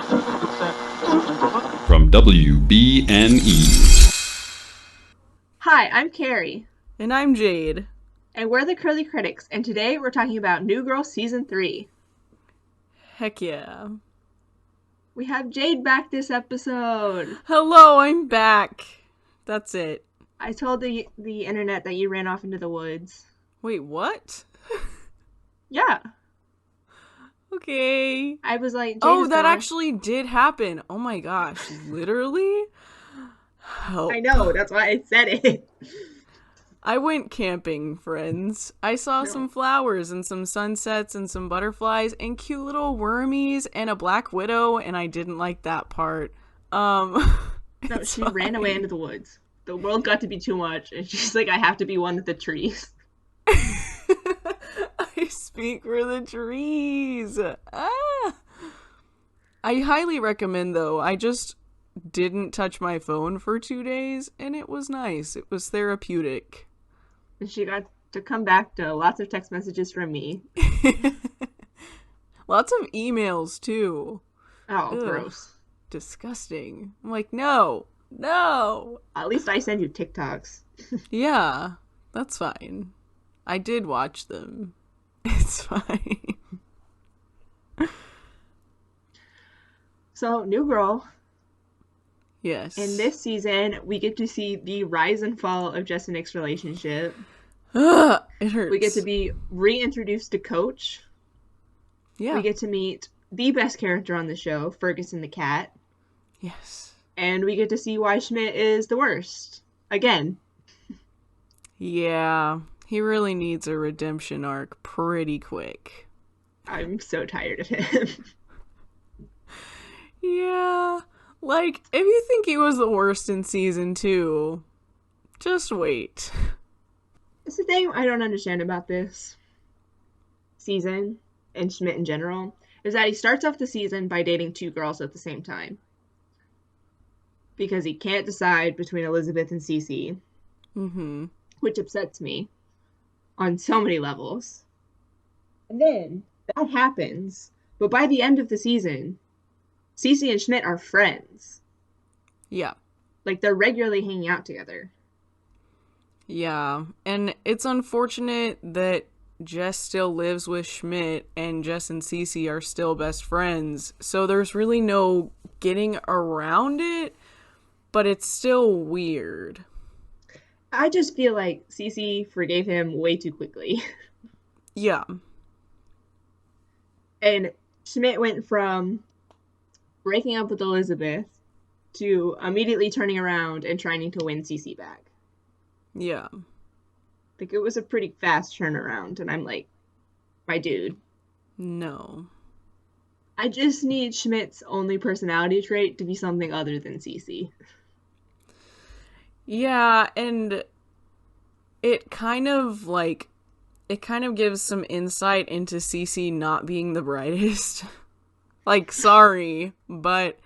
From WBNE. Hi, I'm Cari. And I'm Jade. And we're the Curly Critics, and today we're talking about New Girl Season 3. Heck yeah. We have Jade back this episode. Hello, I'm back. That's it. I told the internet that you ran off into the woods. Wait, what? Yeah. Okay. I was like, Jade oh, is that gone. actually did happen. Oh my gosh, literally? Help. I know, that's why I said it. I went camping, friends. I saw some flowers and some sunsets and some butterflies and cute little wormies and a black widow, and I didn't like that part. No, she ran away into the woods. The world got to be too much, and she's like, I have to be one with the trees. I speak for the trees. I highly recommend, though. I just didn't touch my phone for 2 days, and it was nice. It was therapeutic. And she got to come back to lots of text messages from me. Lots of emails, too. Oh, Ugh, gross. disgusting. I'm like, no. At least I send you TikToks. Yeah, that's fine. I did watch them. It's fine. So, New Girl. Yes. In this season, we get to see the rise and fall of Jess and Nick's relationship. Ugh, it hurts. We get to be reintroduced to Coach. Yeah. We get to meet the best character on the show, Ferguson the cat. Yes. And we get to see why Schmidt is the worst. Again. Yeah. He really needs a redemption arc pretty quick. I'm so tired of him. Yeah. Like, if you think he was the worst in season 2, just wait. It's the thing I don't understand about this season, and Schmidt in general, is that he starts off the season by dating 2 girls at the same time. Because he can't decide between Elizabeth and Cece. Mm-hmm. Which upsets me on so many levels. And then that happens, but by the end of the season, Cece and Schmidt are friends. Yeah. Like, they're regularly hanging out together. Yeah. And it's unfortunate that Jess still lives with Schmidt and Jess and Cece are still best friends. So there's really no getting around it, but it's still weird. I just feel like Cece forgave him way too quickly. Yeah. And Schmidt went from breaking up with Elizabeth to immediately turning around and trying to win Cece back. Yeah. Like, it was a pretty fast turnaround, and I'm like, my dude. No. I just need Schmidt's only personality trait to be something other than Cece. Yeah, and it kind of gives some insight into Cece not being the brightest. Like, sorry, but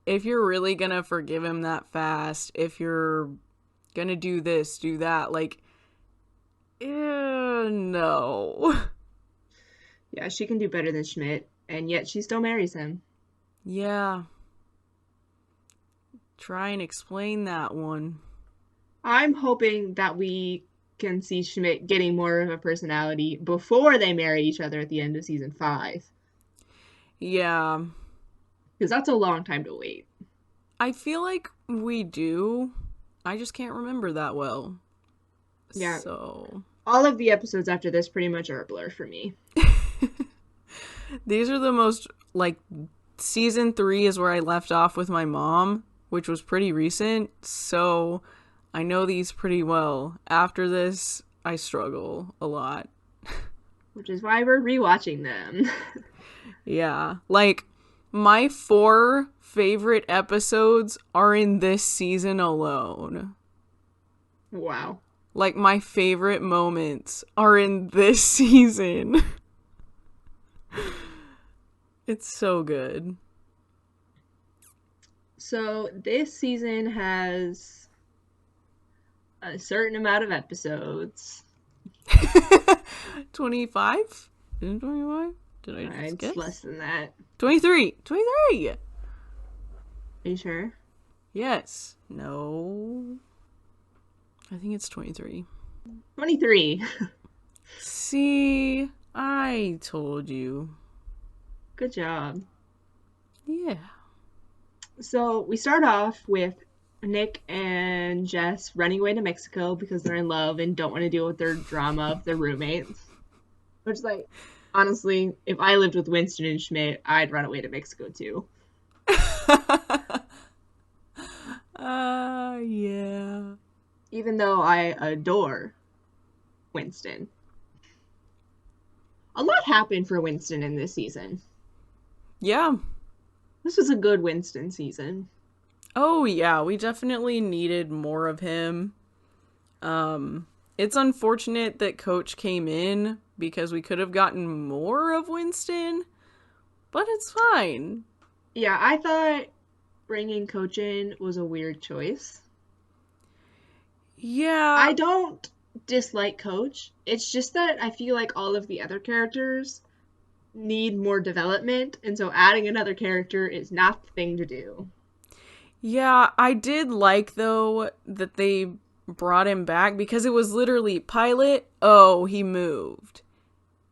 if you're really gonna forgive him that fast, if you're gonna do this, do that, like, no. Yeah, she can do better than Schmidt, and yet she still marries him. Yeah. Try and explain that one. I'm hoping that we can see Schmidt getting more of a personality before they marry each other at the end of season 5. Yeah. Because that's a long time to wait. I feel like we do. I just can't remember that well. Yeah. So all of the episodes after this pretty much are a blur for me. These are the most, like, season 3 is where I left off with my mom, which was pretty recent, so I know these pretty well. After this, I struggle a lot. Which is why we're rewatching them. Yeah. Like, my 4 favorite episodes are in this season alone. Wow. Like, my favorite moments are in this season. It's so good. So this season has a certain amount of episodes. 25? Is it 25? Did I just guess? It's less than that. 23! 23! Are you sure? Yes. No. I think it's 23. 23. See, I told you. Good job. Yeah. So we start off with Nick and Jess running away to Mexico because they're in love and don't want to deal with their drama of their roommates. Which, like, honestly, if I lived with Winston and Schmidt, I'd run away to Mexico too. Yeah. Even though I adore Winston. A lot happened for Winston in this season. Yeah. This was a good Winston season. Oh, yeah. We definitely needed more of him. It's unfortunate that Coach came in because we could have gotten more of Winston, but it's fine. Yeah, I thought bringing Coach in was a weird choice. Yeah. I don't dislike Coach. It's just that I feel like all of the other characters need more development, and so adding another character is not the thing to do. Yeah, I did like, though, that they brought him back because it was literally pilot, oh, he moved.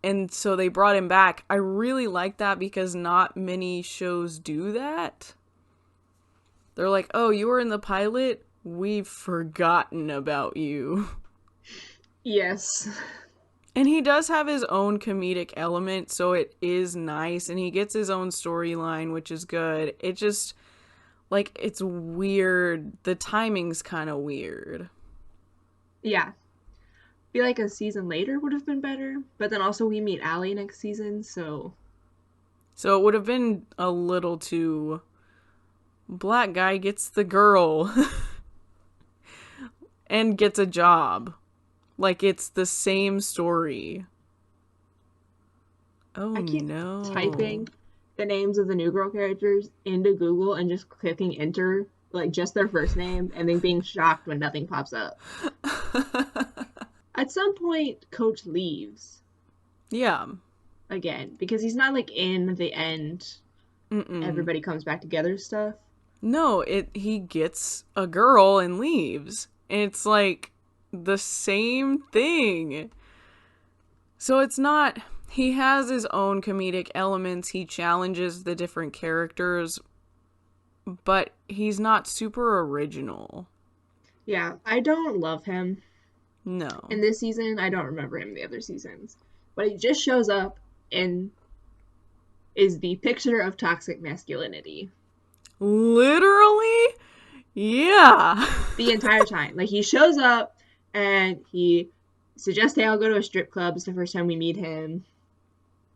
And so they brought him back. I really like that because not many shows do that. They're like, oh, you were in the pilot? We've forgotten about you. Yes. And he does have his own comedic element, so it is nice. And he gets his own storyline, which is good. It just, like, it's weird. The timing's kind of weird. Yeah. I feel like a season later would have been better, but then also we meet Allie next season, so... So it would have been a little too... Black guy gets the girl. And gets a job. Like, it's the same story. Oh, I keep no. typing the names of the New Girl characters into Google and just clicking enter, like just their first name, and then being shocked when nothing pops up. At some point, Coach leaves. Yeah. Again, because he's not like in the end, everybody comes back together stuff. No, he gets a girl and leaves. And it's like the same thing. So it's not... He has his own comedic elements. He challenges the different characters. But he's not super original. Yeah, I don't love him. No. In this season, I don't remember him in the other seasons. But he just shows up and is the picture of toxic masculinity. Literally? Yeah. The entire time. Like, he shows up and he suggests they all go to a strip club. It's the first time we meet him.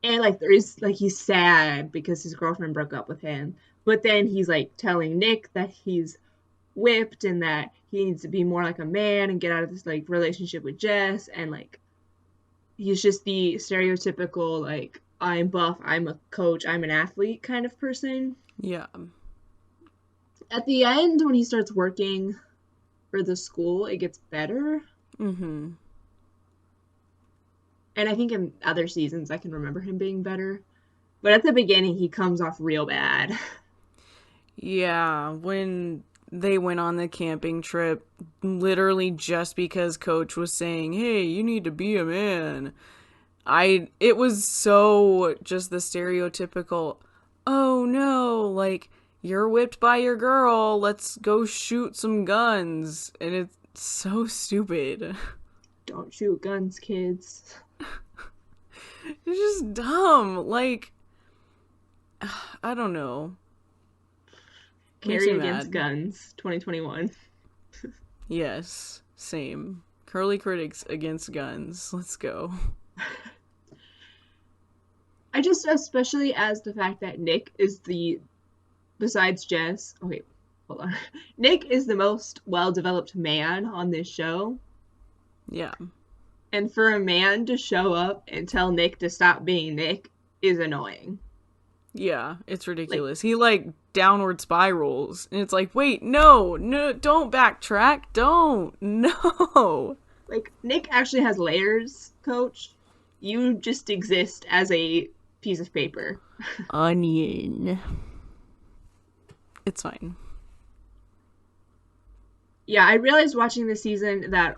And, like, he's sad because his girlfriend broke up with him. But then he's, like, telling Nick that he's whipped and that he needs to be more like a man and get out of this, like, relationship with Jess. And, like, he's just the stereotypical, like, I'm buff, I'm a coach, I'm an athlete kind of person. Yeah. At the end, when he starts working for the school, it gets better. Mm-hmm. And I think in other seasons, I can remember him being better. But at the beginning, he comes off real bad. Yeah, when they went on the camping trip, literally just because Coach was saying, hey, you need to be a man. It was so just the stereotypical, oh no, like, you're whipped by your girl, let's go shoot some guns. And it's so stupid. Don't shoot guns, kids. It's just dumb. Like, I don't know. Cari Against Guns, 2021. Yes, same. Curly critics against guns. Let's go. I just, especially as the fact that Nick is besides Jess, okay, hold on. Nick is the most well-developed man on this show. Yeah. And for a man to show up and tell Nick to stop being Nick is annoying. Yeah, it's ridiculous. He, like, downward spirals. And it's like, wait, no, don't backtrack. Don't. No. Like, Nick actually has layers, Coach. You just exist as a piece of paper. Onion. It's fine. Yeah, I realized watching this season that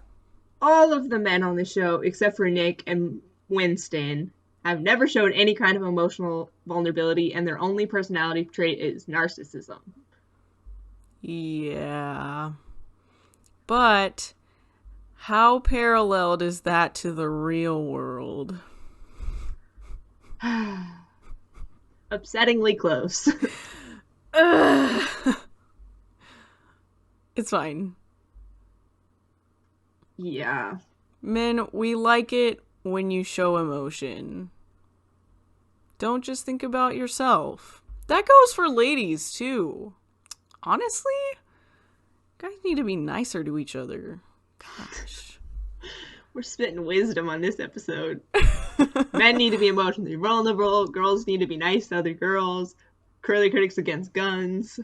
all of the men on the show, except for Nick and Winston, have never showed any kind of emotional vulnerability, and their only personality trait is narcissism. Yeah. But how paralleled is that to the real world? Upsettingly close. It's fine. Yeah. Men, we like it when you show emotion. Don't just think about yourself. That goes for ladies, too. Honestly, guys need to be nicer to each other. Gosh. We're spitting wisdom on this episode. Men need to be emotionally vulnerable. Girls need to be nice to other girls. Curly critics against guns.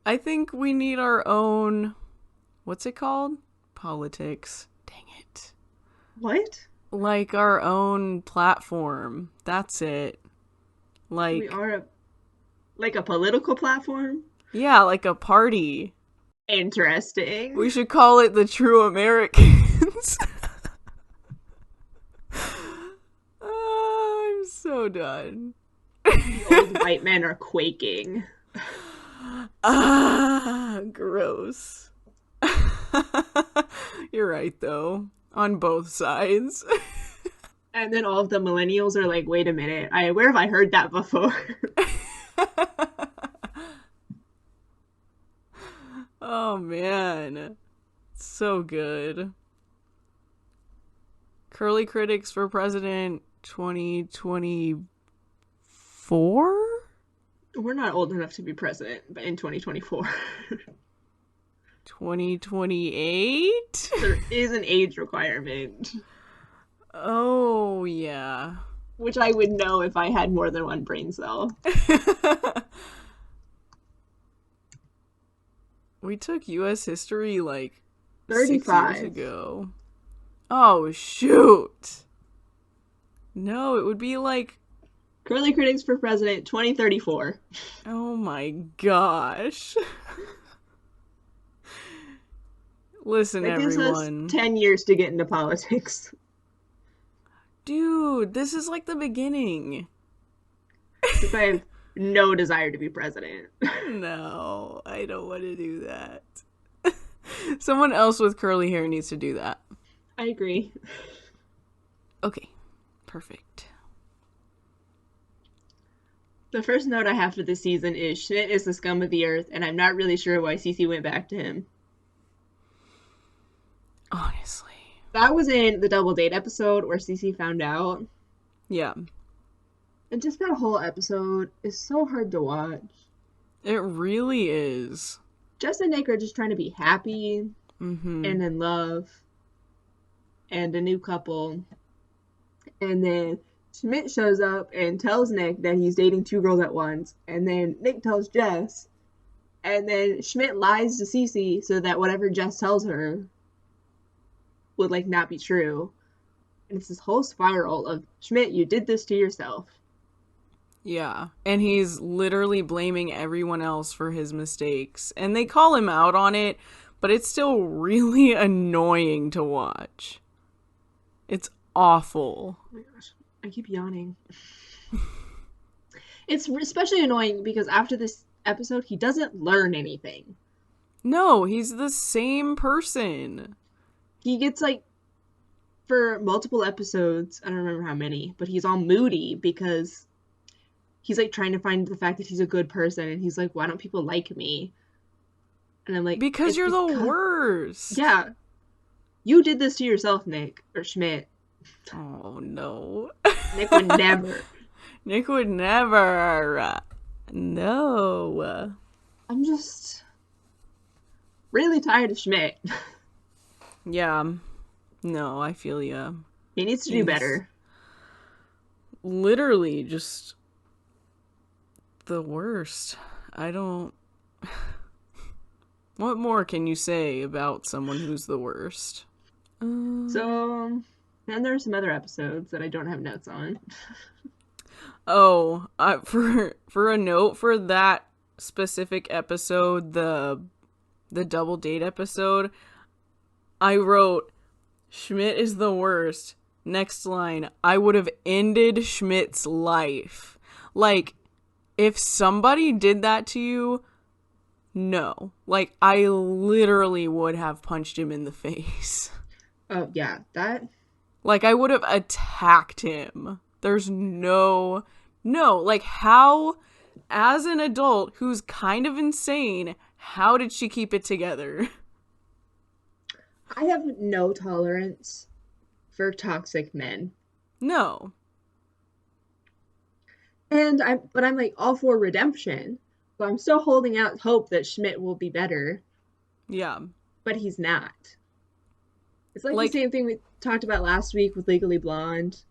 I think we need our own... What's it called? Politics. Dang it. What? Like our own platform. That's it. Like... We are like a political platform? Yeah, like a party. Interesting. We should call it the True Americans. Oh, I'm so done. The old white men are quaking. Ah, gross. You're right, though. On both sides. And then all of the millennials are like, wait a minute, where have I heard that before? Oh, man. So good. Curly Critics for President 2024? We're not old enough to be president in 2024. 2028? There is an age requirement. Oh, yeah. Which I would know if I had more than one brain cell. We took U.S. history like 35 6 years ago. Oh, shoot. No, it would be like... Curly Critics for President 2034. Oh my gosh. Listen, That gives everyone. us 10 years to get into politics. Dude, this is like the beginning. Because I have no desire to be president. No, I don't want to do that. Someone else with curly hair needs to do that. I agree. Okay, perfect. The first note I have for this season is Schmidt is the scum of the earth, and I'm not really sure why Cece went back to him. Honestly. That was in the double date episode where Cece found out. Yeah. And just that whole episode is so hard to watch. It really is. Jess and Nick are just trying to be happy Mm-hmm. and in love and a new couple. And then Schmidt shows up and tells Nick that he's dating two girls at once. And then Nick tells Jess. And then Schmidt lies to Cece so that whatever Jess tells her would, like, not be true. And it's this whole spiral of, Schmidt, you did this to yourself. Yeah, and he's literally blaming everyone else for his mistakes. And they call him out on it, but it's still really annoying to watch. It's awful. Oh my gosh, I keep yawning. It's especially annoying because after this episode, he doesn't learn anything. No, he's the same person. He gets, like, for multiple episodes, I don't remember how many, but he's all moody because he's, like, trying to find the fact that he's a good person, and he's like, why don't people like me? And I'm like, Because you're the worst. Yeah. You did this to yourself, Nick, or Schmidt. Oh, no. Nick would never. Nick would never. No. I'm just really tired of Schmidt. Yeah. No, I feel ya. He needs to do better. Literally just the worst. I don't... What more can you say about someone who's the worst? So, then there are some other episodes that I don't have notes on. For a note for that specific episode, the the double date episode, I wrote, Schmidt is the worst. Next line, I would have ended Schmidt's life. Like, if somebody did that to you, no. Like, I literally would have punched him in the face. Oh, yeah, that... Like, I would have attacked him. There's no, like, how, as an adult who's kind of insane, how did she keep it together? I have no tolerance for toxic men. No. But I'm like all for redemption. So I'm still holding out hope that Schmidt will be better. Yeah. But he's not. It's like the same thing we talked about last week with Legally Blonde.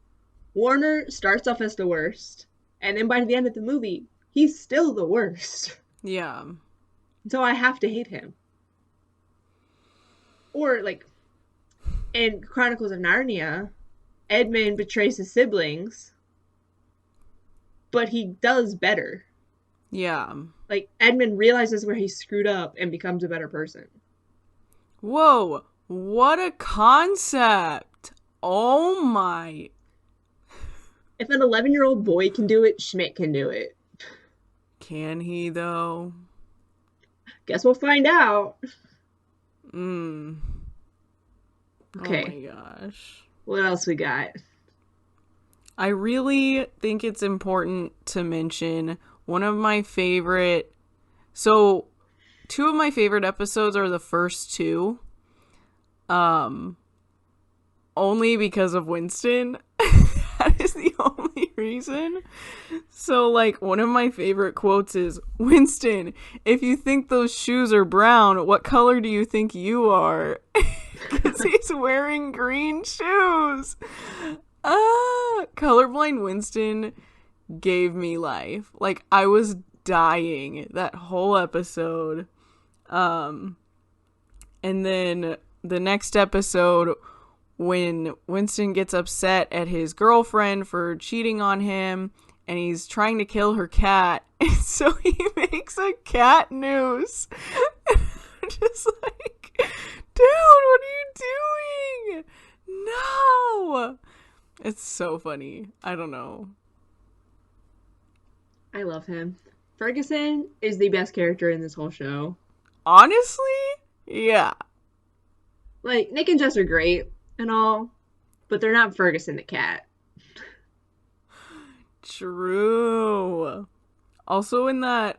Warner starts off as the worst, and then by the end of the movie, he's still the worst. Yeah. So I have to hate him. Or, like, in Chronicles of Narnia, Edmund betrays his siblings, but he does better. Yeah. Like, Edmund realizes where he screwed up and becomes a better person. Whoa, what a concept. Oh my. If an 11-year-old boy can do it, Schmidt can do it. Can he, though? Guess we'll find out. Okay. Oh my gosh. What else we got? I really think it's important to mention one of my favorite... So, two of my favorite episodes are the first two. Only because of Winston. That is the only reason. So, like, one of my favorite quotes is, Winston, if you think those shoes are brown, what color do you think you are? Because he's wearing green shoes. Colorblind Winston gave me life. Like, I was dying that whole episode. And then the next episode, when Winston gets upset at his girlfriend for cheating on him and he's trying to kill her cat, and so he makes a cat noose. I'm just like, dude, what are you doing? No! It's so funny. I don't know. I love him. Ferguson is the best character in this whole show. Honestly? Yeah. Like, Nick and Jess are great and all, but they're not Ferguson the cat. True. Also, in that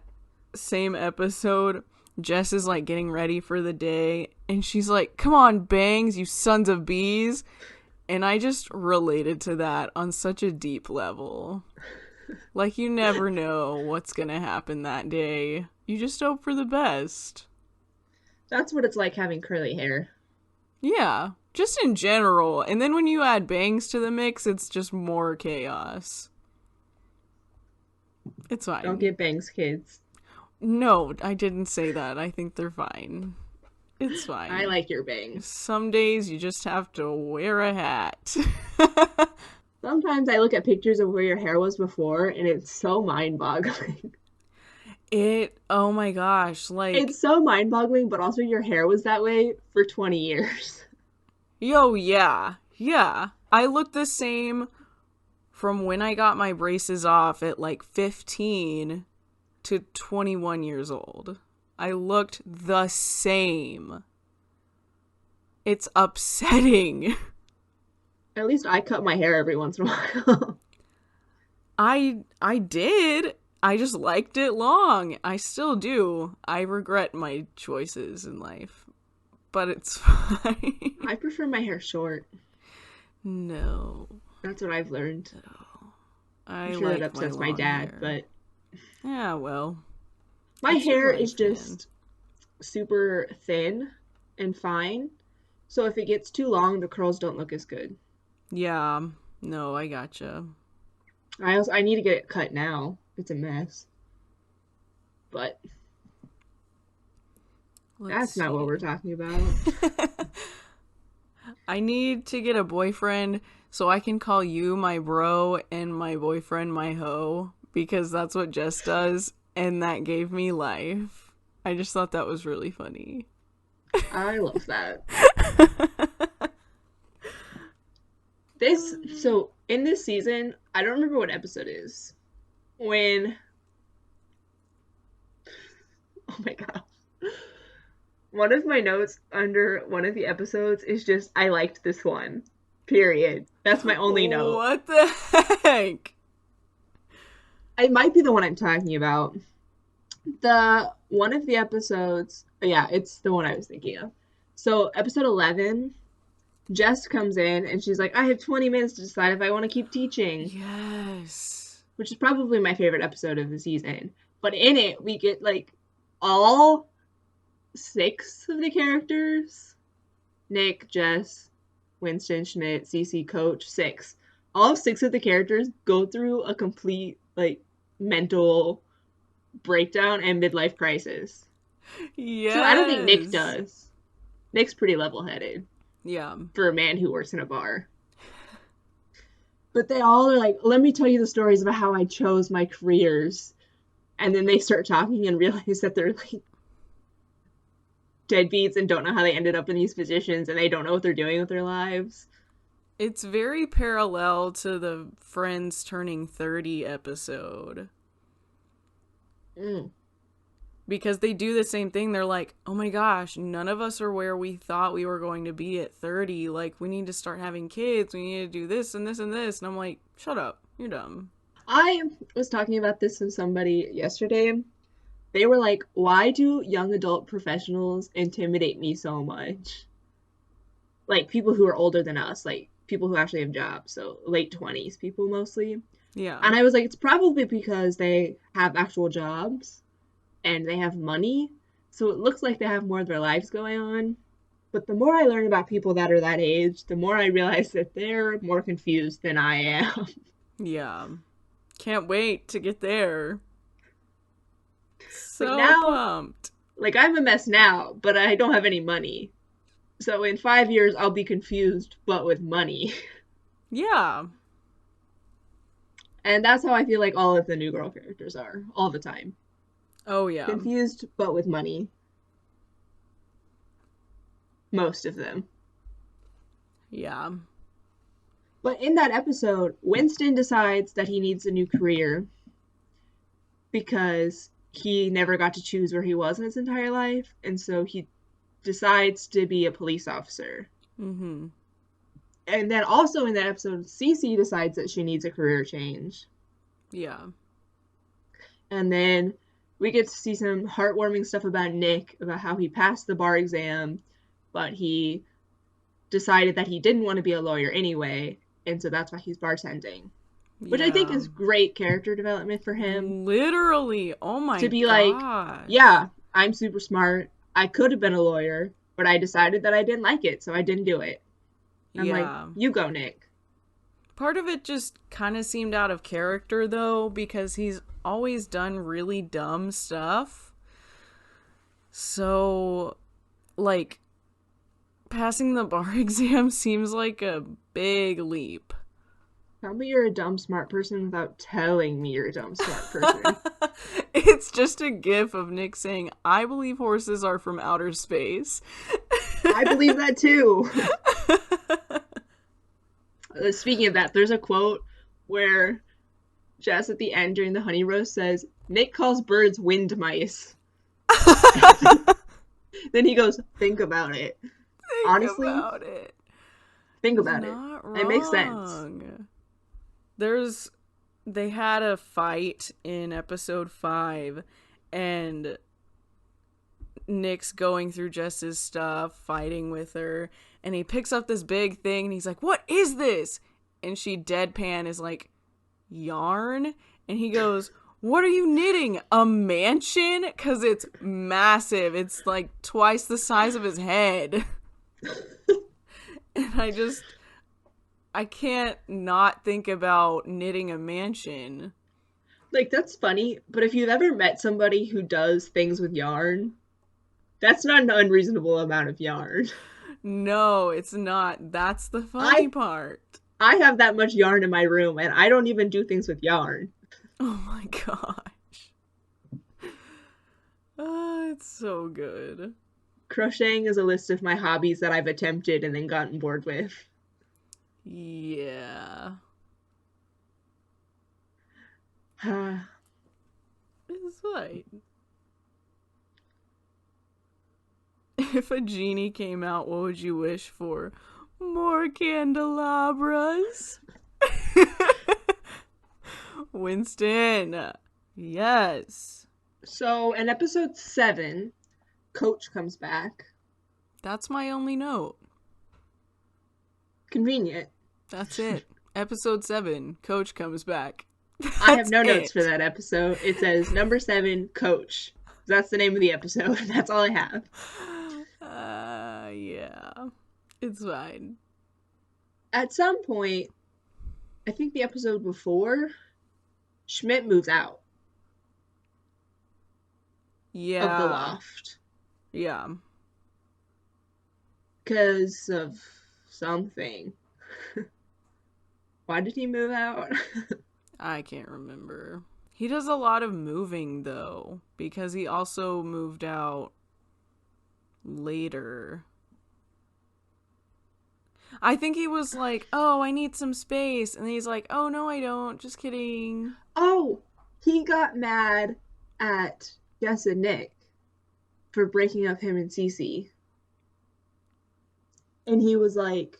same episode, Jess is like getting ready for the day and she's like, come on, Bangs, you sons of bees. And I just related to that on such a deep level. Like, you never know what's gonna happen that day. You just hope for the best. That's what it's like having curly hair. Yeah, just in general. And then when you add bangs to the mix, it's just more chaos. It's fine. Don't get bangs, kids. No, I didn't say that. I think they're fine. It's fine. I like your bangs. Some days you just have to wear a hat. Sometimes I look at pictures of where your hair was before, and it's so mind-boggling. Oh my gosh, like... It's so mind-boggling, but also your hair was that way for 20 years. Yo, yeah. Yeah. I look the same from when I got my braces off at like 15 to 21 years old. I looked the same. It's upsetting. At least I cut my hair every once in a while. I did. I just liked it long. I still do. I regret my choices in life. But it's fine. I prefer my hair short. No. That's what I've learned. No. I'm sure that upsets my dad, hair. but... Yeah, well. My It's your hair life, is just super thin and fine. So if it gets too long, the curls don't look as good. Yeah. No, I gotcha. I need to get it cut now. It's a mess. But that's not what we're talking about. I need to get a boyfriend so I can call you my bro and my boyfriend my hoe, because that's what Jess does, and that gave me life. I just thought that was really funny. I love that. So in this season, I don't remember what episode it is. When, oh my god. One of my notes under one of the episodes is just, I liked this one. Period. That's my only note. What the heck? It might be the one I'm talking about. One of the episodes, yeah, it's the one I was thinking of. So, episode 11, Jess comes in and she's like, I have 20 minutes to decide if I want to keep teaching. Yes. Which is probably my favorite episode of the season. But in it, we get, like, all 6 of the characters. Nick, Jess, Winston, Schmidt, Cece, Coach, 6. All 6 of the characters go through a complete, like, mental breakdown and midlife crisis. Yes. So I don't think Nick does. Nick's pretty level-headed. Yeah. For a man who works in a bar. But they all are like, let me tell you the stories about how I chose my careers. And then they start talking and realize that they're like deadbeats and don't know how they ended up in these positions and they don't know what they're doing with their lives. It's very parallel to the Friends Turning 30 episode. Because they do the same thing. They're like, oh my gosh, none of us are where we thought we were going to be at 30. Like, we need to start having kids. We need to do this and this and this. And I'm like, shut up. You're dumb. I was talking about this with somebody yesterday. They were like, why do young adult professionals intimidate me so much? Like, people who are older than us. Like, people who actually have jobs. So, late 20s people mostly. Yeah. And I was like, it's probably because they have actual jobs. And they have money, so it looks like they have more of their lives going on. But the more I learn about people that are that age, the more I realize that they're more confused than I am. Yeah. Can't wait to get there. So now, pumped. Like, I'm a mess now, but I don't have any money. So in 5 years, I'll be confused, but with money. Yeah. And that's how I feel like all of the New Girl characters are, all the time. Oh, yeah. Confused, but with money. Most of them. Yeah. But in that episode, Winston decides that he needs a new career because he never got to choose where he was in his entire life, and so he decides to be a police officer. Mm-hmm. And then also in that episode, Cece decides that she needs a career change. Yeah. And then we get to see some heartwarming stuff about Nick, about how he passed the bar exam, but he decided that he didn't want to be a lawyer anyway, and so that's why he's bartending. Which I think is great character development for him. Literally. Oh my god. To be like, yeah, I'm super smart. I could have been a lawyer, but I decided that I didn't like it, so I didn't do it. I'm like, you go, Nick. Part of it just kind of seemed out of character, though, because he's always done really dumb stuff. So, like, passing the bar exam seems like a big leap. Tell me you're a dumb smart person without telling me you're a dumb smart person. It's just a gif of Nick saying, I believe horses are from outer space. I believe that too. Speaking of that, there's a quote where Jess at the end during the honey roast says, Nick calls birds wind mice. Then he goes, think about it. Honestly, think about it. It makes sense. They had a fight in episode 5, and Nick's going through Jess's stuff, fighting with her, and he picks up this big thing, and he's like, what is this? And she deadpan is like, yarn? And he goes, what are you knitting? A mansion? Because it's massive. It's like twice the size of his head. And I can't not think about knitting a mansion. Like, that's funny, but if you've ever met somebody who does things with yarn, that's not an unreasonable amount of yarn. No, it's not. That's the funny part. I have that much yarn in my room, and I don't even do things with yarn. Oh my gosh. Oh, it's so good. Crocheting is a list of my hobbies that I've attempted and then gotten bored with. Yeah. It's fine. If a genie came out, what would you wish for? More candelabras. Winston. Yes. So in episode 7, Coach comes back. That's my only note. Convenient. That's it. Episode 7, Coach comes back. I have no That's notes it. for that episode. It says number 7, Coach. That's the name of the episode. That's all I have. Yeah. It's fine. At some point, I think the episode before, Schmidt moves out Yeah. of the loft. Yeah. Because of something. Why did he move out? I can't remember. He does a lot of moving, though, because he also moved out later. I think he was like, oh, I need some space. And he's like, oh, no, I don't. Just kidding. Oh, he got mad at Jess and Nick for breaking up him and Cece. And he was like,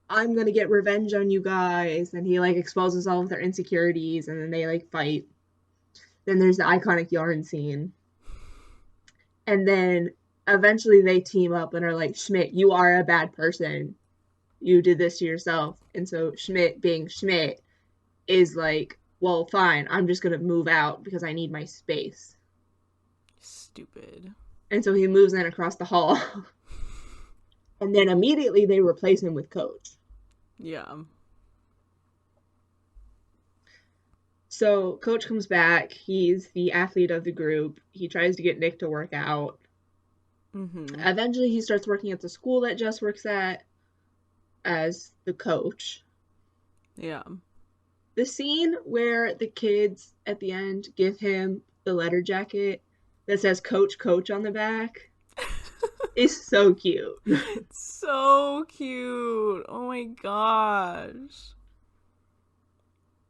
I'm gonna get revenge on you guys. And he like exposes all of their insecurities and then they like fight. Then there's the iconic yarn scene. And then eventually they team up and are like, Schmidt, you are a bad person. You did this to yourself. And so Schmidt, being Schmidt, is like, well, fine, I'm just gonna move out because I need my space. Stupid. And so he moves in across the hall. And then immediately they replace him with Coach. Yeah. So Coach comes back. He's the athlete of the group. He tries to get Nick to work out. Mm-hmm. Eventually he starts working at the school that Jess works at as the coach. Yeah. The scene where the kids at the end give him the letter jacket that says Coach Coach on the back is so cute. It's so cute. Oh my gosh.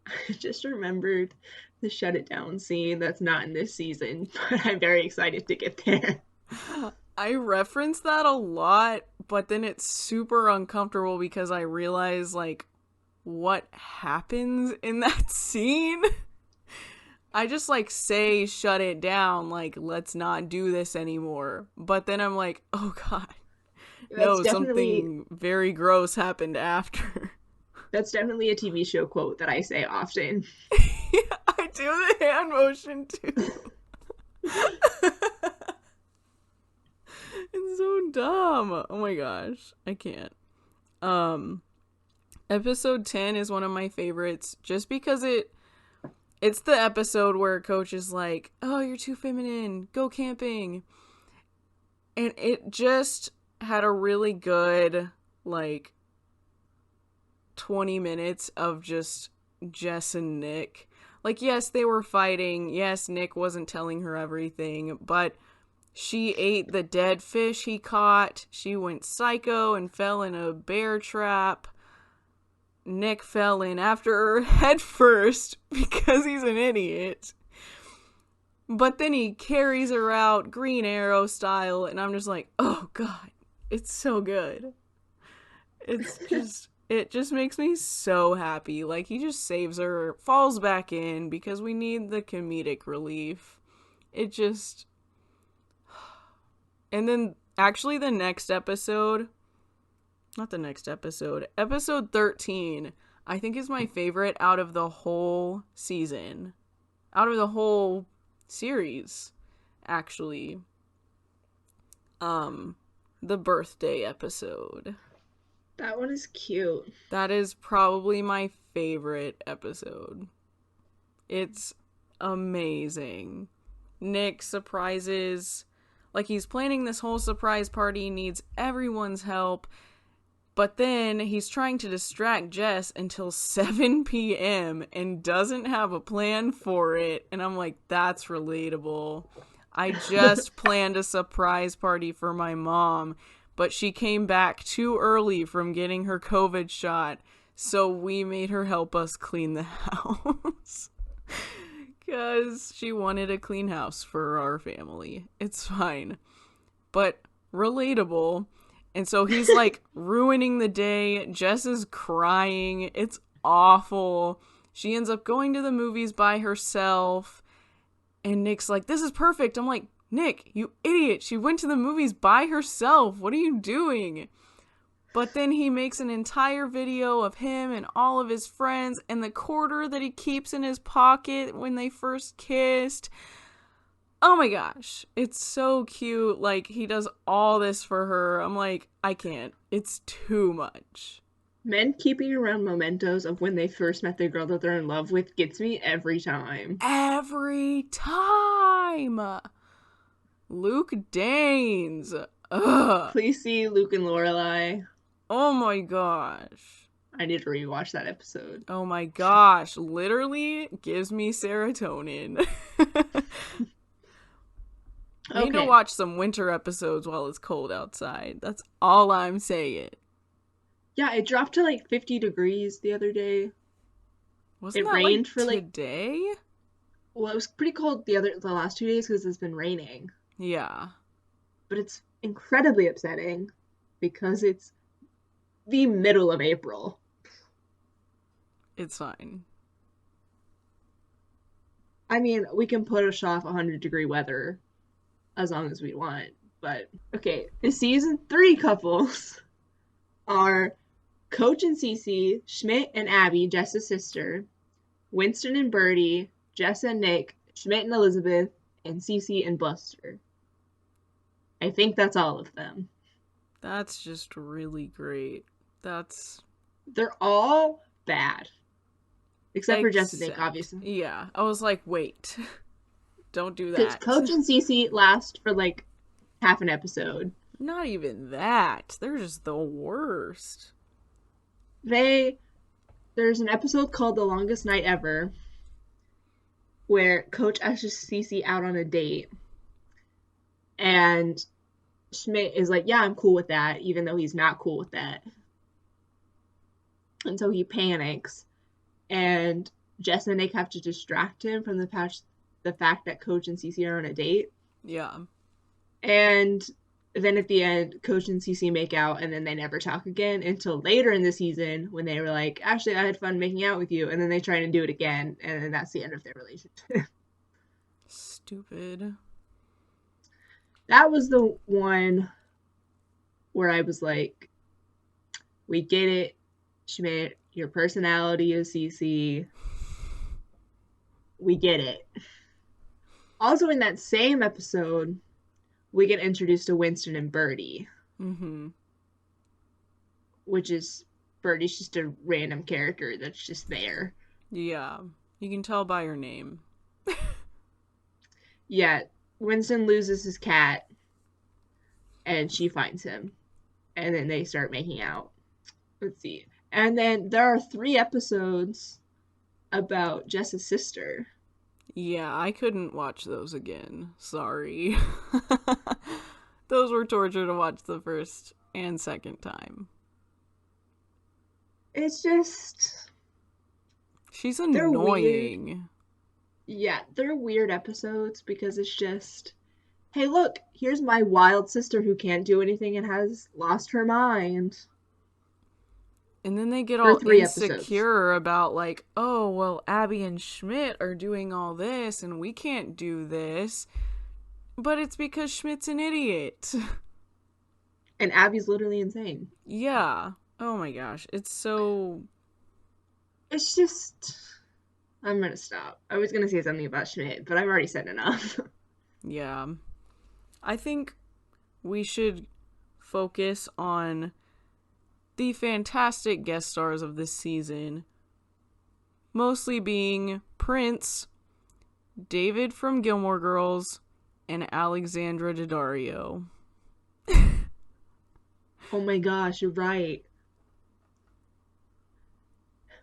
I just remembered the Shut It Down scene that's not in this season, but I'm very excited to get there. I reference that a lot, but then it's super uncomfortable because I realize, like, what happens in that scene. I just, like, say shut it down, like, let's not do this anymore. But then I'm like, oh god. No, something very gross happened after. That's definitely a TV show quote that I say often. Yeah, I do the hand motion too. It's so dumb. Oh my gosh. I can't. Episode 10 is one of my favorites just because it's the episode where Coach is like, oh, you're too feminine. Go camping. And it just had a really good, like, 20 minutes of just Jess and Nick. Like, yes, they were fighting. Yes, Nick wasn't telling her everything, but she ate the dead fish he caught. She went psycho and fell in a bear trap. Nick fell in after her head first because he's an idiot. But then he carries her out Green Arrow style, and I'm just like, oh god, it's so good. It's just, it just makes me so happy. Like, he just saves her, falls back in because we need the comedic relief. It just... And then, actually, the next episode... Not the next episode. Episode 13, I think is my favorite out of the whole season. Out of the whole series, actually. The birthday episode. That one is cute. That is probably my favorite episode. It's amazing. Nick surprises... Like, he's planning this whole surprise party, needs everyone's help, but then he's trying to distract Jess until 7 p.m. and doesn't have a plan for it. And I'm like, that's relatable. I just planned a surprise party for my mom, but she came back too early from getting her COVID shot, so we made her help us clean the house. Because she wanted a clean house for our family. It's fine. But relatable. And so he's like ruining the day. Jess is crying. It's awful. She ends up going to the movies by herself. And Nick's like, this is perfect. I'm like, Nick, you idiot. She went to the movies by herself. What are you doing? But then he makes an entire video of him and all of his friends and the quarter that he keeps in his pocket when they first kissed. Oh my gosh. It's so cute. Like, he does all this for her. I'm like, I can't. It's too much. Men keeping around mementos of when they first met the girl that they're in love with gets me every time. Every time. Luke Danes. Ugh. Please see Luke and Lorelai. Oh my gosh. I need to rewatch that episode. Oh my gosh. Literally gives me serotonin. I need to watch some winter episodes while it's cold outside. That's all I'm saying. Yeah, it dropped to like 50 degrees the other day. Wasn't It that rained like for, like- today? Well, it was pretty cold the last 2 days because it's been raining. Yeah. But it's incredibly upsetting because it's the middle of April. It's fine. I mean, we can push off 100-degree weather as long as we want. But, okay, the season 3 couples are Coach and Cece, Schmidt and Abby, Jess's sister, Winston and Birdie, Jess and Nick, Schmidt and Elizabeth, and Cece and Buster. I think that's all of them. That's just really great. They're all bad. Except for Jess and Nick, obviously. Yeah. I was like, wait. Don't do Because that. Coach and Cece last for like half an episode. Not even that. They're just the worst. There's an episode called The Longest Night Ever where Coach asks Cece out on a date. And Schmidt is like, yeah, I'm cool with that, even though he's not cool with that. And so he panics. And Jess and Nick have to distract him from the fact that Coach and Cece are on a date. Yeah. And then at the end, Coach and Cece make out, and then they never talk again until later in the season when they were like, actually, I had fun making out with you. And then they try to do it again, and then that's the end of their relationship. Stupid. That was the one where I was like, we get it, Schmidt. Your personality is Cece. We get it. Also, in that same episode, we get introduced to Winston and Birdie. Mm-hmm. Which is, Birdie's just a random character that's just there. Yeah. You can tell by her name. Yeah, Winston loses his cat, and she finds him. And then they start making out. Let's see. And then there are 3 episodes about Jess's sister. Yeah, I couldn't watch those again. Sorry. Those were torture to watch the first and second time. It's just... She's They're annoying. Yeah, they're weird episodes because it's just, hey, look, here's my wild sister who can't do anything and has lost her mind. And then they get For all 3 insecure about like, oh, well, Abby and Schmidt are doing all this and we can't do this. But it's because Schmidt's an idiot. And Abby's literally insane. Yeah. Oh my gosh. It's so... It's just... I'm gonna stop. I was gonna say something about Schmidt, but I've already said enough. Yeah. I think we should focus on the fantastic guest stars of this season. Mostly being Prince, David from Gilmore Girls, and Alexandra Daddario. Oh my gosh, you're right.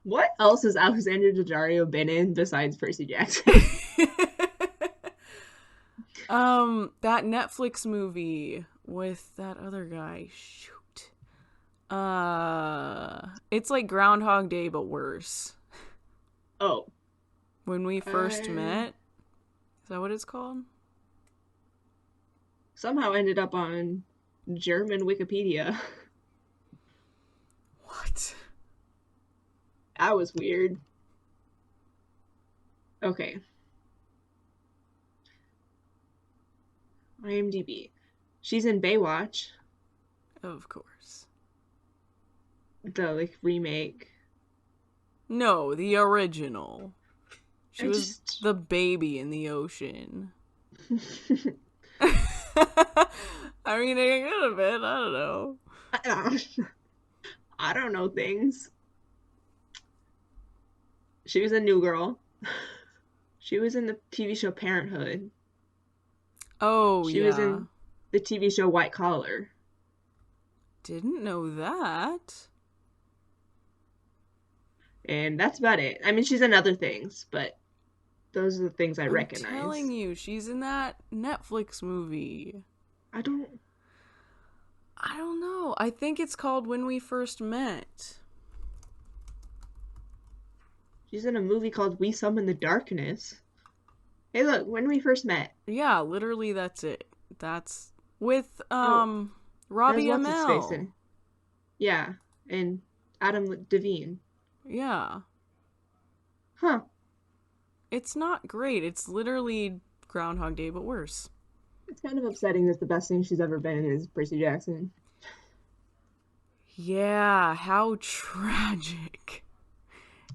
What else has Alexandra Daddario been in besides Percy Jackson? That Netflix movie with that other guy. Shoot. It's like Groundhog Day but worse. Oh, When We First I Met. Is that what it's called? somehow ended up on German Wikipedia. What? That was weird. Okay, IMDb. She's in Baywatch, Of course. the like remake. No, the original. She I was just the baby in the ocean. I mean, it could have been. I don't know. I don't know things. She was a new girl. She was in the TV show Parenthood. Oh, She was yeah. in the TV show White Collar. Didn't know that. And that's about it. I mean, she's in other things, but those are the things I I'm telling recognize. you, she's in that Netflix movie. I don't. I don't know. I think it's called When We First Met. She's in a movie called We Summon the Darkness. Hey, look, when we first met. Yeah, literally that's it. That's with Oh, there's Robbie what's his face Amell. in. Yeah, and Adam Devine. Yeah. Huh. It's not great. It's literally Groundhog Day but worse. It's kind of upsetting that the best thing she's ever been in is Percy Jackson. Yeah, how tragic.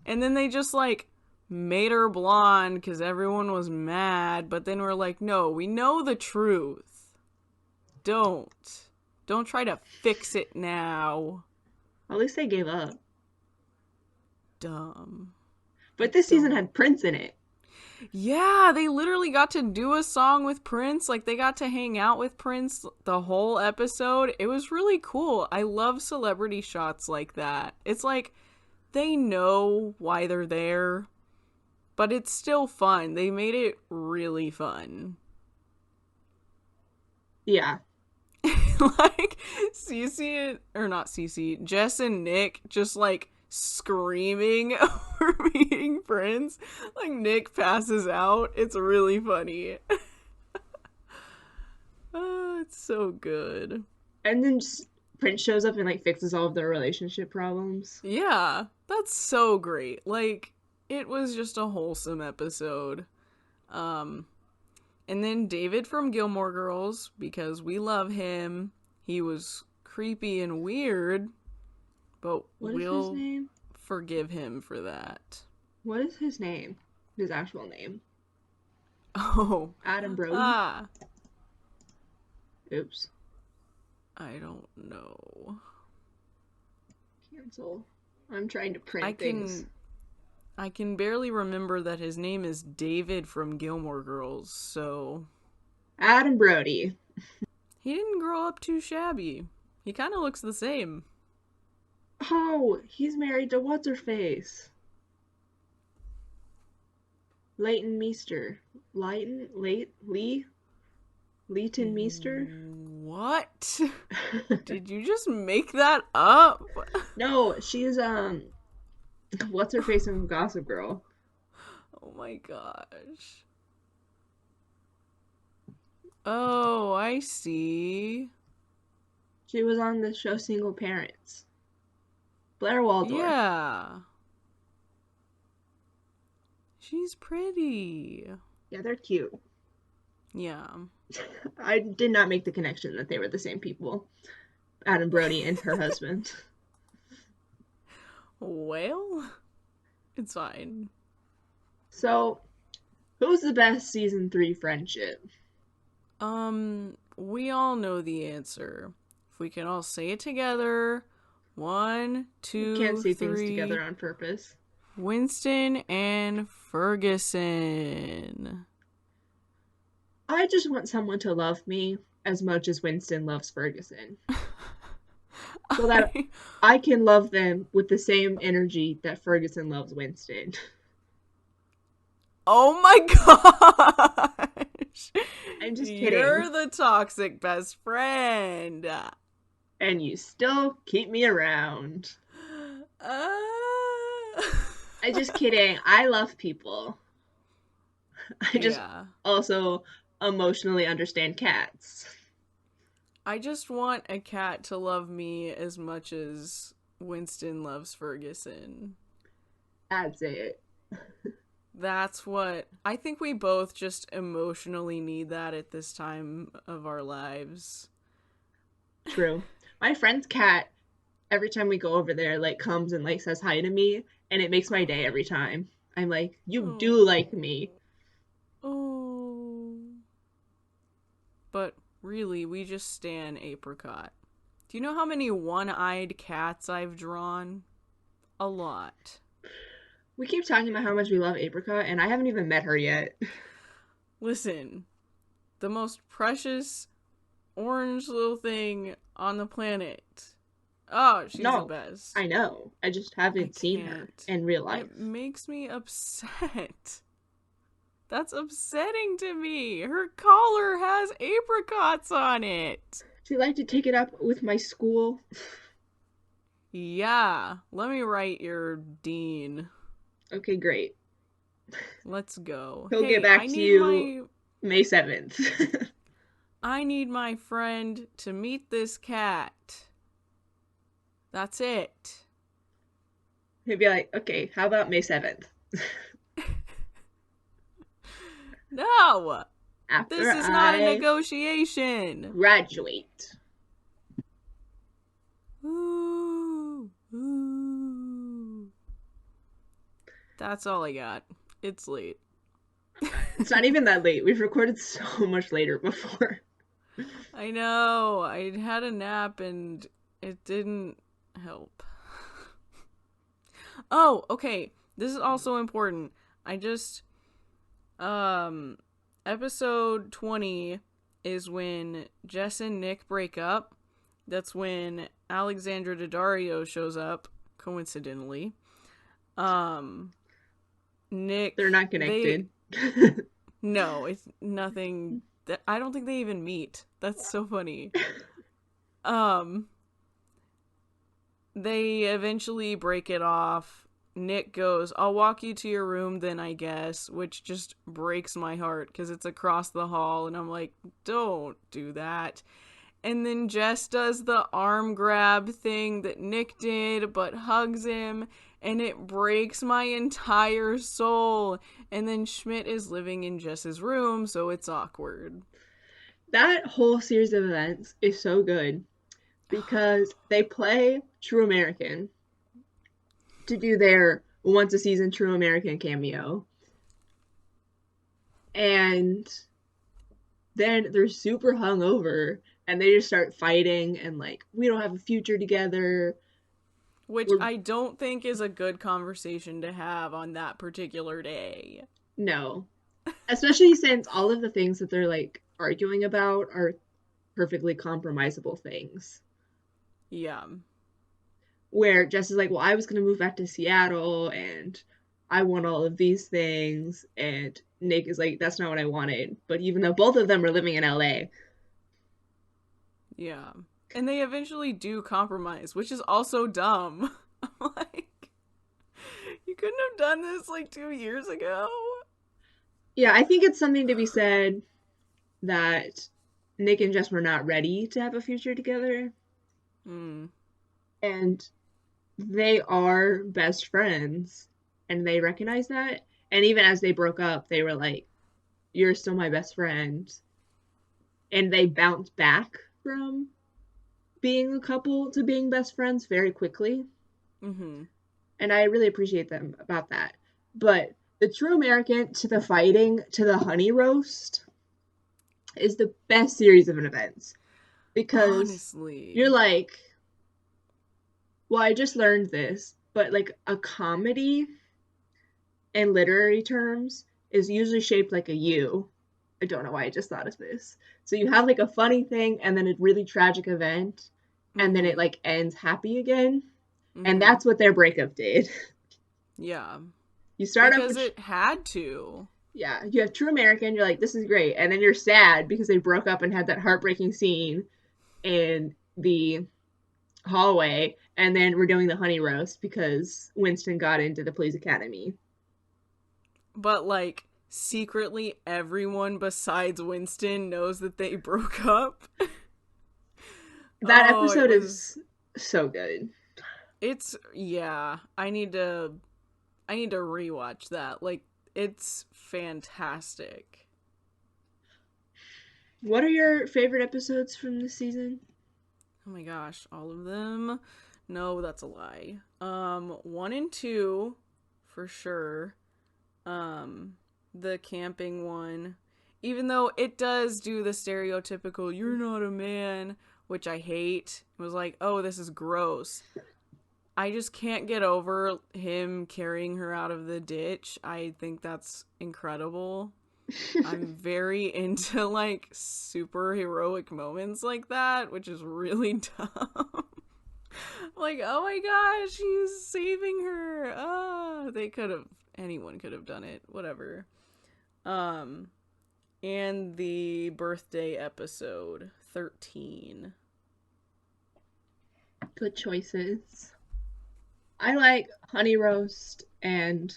And then they just like made her blonde because everyone was mad, but then we're like, no, we know the truth. Don't. Don't try to fix it now. At least they gave up. Dumb. But this season Dumb. had Prince in it. Yeah, they literally got to do a song with Prince. Like, they got to hang out with Prince the whole episode. It was really cool. I love celebrity shots like that. It's like they know why they're there, but it's still fun. They made it really fun. Yeah. Like, Cece, or not Cece, Jess and Nick just like screaming over meeting Prince. Like, Nick passes out. It's really funny. Oh, it's so good. And then just Prince shows up and like fixes all of their relationship problems. Yeah, that's so great. Like, it was just a wholesome episode. Um, and then David from Gilmore Girls, because we love him. He was creepy and weird, but What is his we'll name? forgive him for that. What is his name? His actual name. Oh, Adam Brody? ah, Oops. I don't know. Cancel. I'm trying to print I things. can barely remember that his name is David from Gilmore Girls, so Adam Brody. he didn't grow up too shabby. He kind of looks the same. Oh, he's married to what's her face? Leighton Meester. Leighton Meester? What? Did you just make that up? No, she's what's her face in Gossip Girl? Oh my gosh. Oh, I see. She was on the show Single Parents. Blair Waldorf. Yeah. She's pretty. Yeah, they're cute. Yeah. I did not make the connection that they were the same people. Adam Brody and her husband. Well, it's fine. So, who's the best season 3 friendship? We all know the answer. If we can all say it together. 1, You 2, can't see 3. things together on purpose. Winston and Ferguson. I just want someone to love me as much as Winston loves Ferguson. So that I can love them with the same energy that Ferguson loves Winston. Oh my gosh. I'm just You're kidding. the toxic best friend. And you still keep me around. Uh... I'm just kidding. I love people. I just Yeah. also emotionally understand cats. I just want a cat to love me as much as Winston loves Ferguson. That's it. That's what I think we both just emotionally need that at this time of our lives. True. My friend's cat, every time we go over there, like comes and like says hi to me, and it makes my day every time. I'm like, you Oh. do like me. Oh. But really, we just stan Apricot. Do you know how many one-eyed cats I've drawn? A lot. We keep talking about how much we love Apricot, and I haven't even met her yet. Listen, the most precious orange little thing on the planet. Oh, she's the No, best. I know. I just haven't seen her can't. in real life. It makes me upset. That's upsetting to me. Her collar has apricots on it. She'd like to take it up with my school. Yeah, let me write your dean. Okay, great. Let's go. He'll Hey, get back I to need you May 7th. I need my friend to meet this cat. That's it. He'd be like, okay, how about May 7th? No! After This is not a I negotiation. graduate. Ooh, ooh. That's all I got. It's late. It's not even that late. We've recorded so much later before. I know. I had a nap and it didn't help. Oh, okay. This is also important. I just episode 20 is when Jess and Nick break up. That's when Alexandra Daddario shows up, coincidentally. Nick, They're not connected. no, it's nothing. I don't think they even meet. That's so funny. They eventually break it off. Nick goes, I'll walk you to your room then, I guess, which just breaks my heart because it's across the hall, and I'm like, don't do that. And then Jess does the arm grab thing that Nick did, but hugs him, and it breaks my entire soul. And then Schmidt is living in Jess's room, so it's awkward. That whole series of events is so good because they play True American to do their once a season True American cameo. And then they're super hungover and they just start fighting and like, we don't have a future together. Which I don't think is a good conversation to have on that particular day. No. Especially since all of the things that they're like arguing about are perfectly compromisable things. Yeah. Where Jess is like, well, I was going to move back to Seattle and I want all of these things. And Nick is like, that's not what I wanted. But even though both of them are living in LA. Yeah. And they eventually do compromise, which is also dumb. I'm like, you couldn't have done this like 2 years ago. Yeah, I think it's something to be said that Nick and Jess were not ready to have a future together. And they are best friends. And they recognize that. And even as they broke up, they were like, you're still my best friend. And they bounced back from being a couple to being best friends very quickly. Mm-hmm. And I really appreciate them about that. But the True American to the fighting to the honey roast is the best series of events. Because honestly, you're like, well, I just learned this, but like a comedy in literary terms is usually shaped like a U. I don't know why I just thought of this. So you have like a funny thing and then a really tragic event and then it like ends happy again. And that's what their breakup did. Yeah. You start because off with it had to. Yeah, you have True American, you're like, this is great. And then you're sad because they broke up and had that heartbreaking scene in the hallway. And then we're doing the honey roast because Winston got into the police academy. But, like, secretly everyone besides Winston knows that they broke up. That Oh, episode is so good. It's, yeah, I need to rewatch that. Like, it's fantastic. What are your favorite episodes from this season? Oh my gosh, all of them? No, that's a lie. 1 and 2, for sure. The camping one. Even though it does do the stereotypical, you're not a man, which I hate. It was like, oh, this is gross. I just can't get over him carrying her out of the ditch. I think that's incredible. I'm very into, like, super heroic moments like that, which is really dumb. Like, oh my gosh, he's saving her. Anyone could have done it. Whatever. And the birthday episode, 13. Good choices. I like Honey Roast and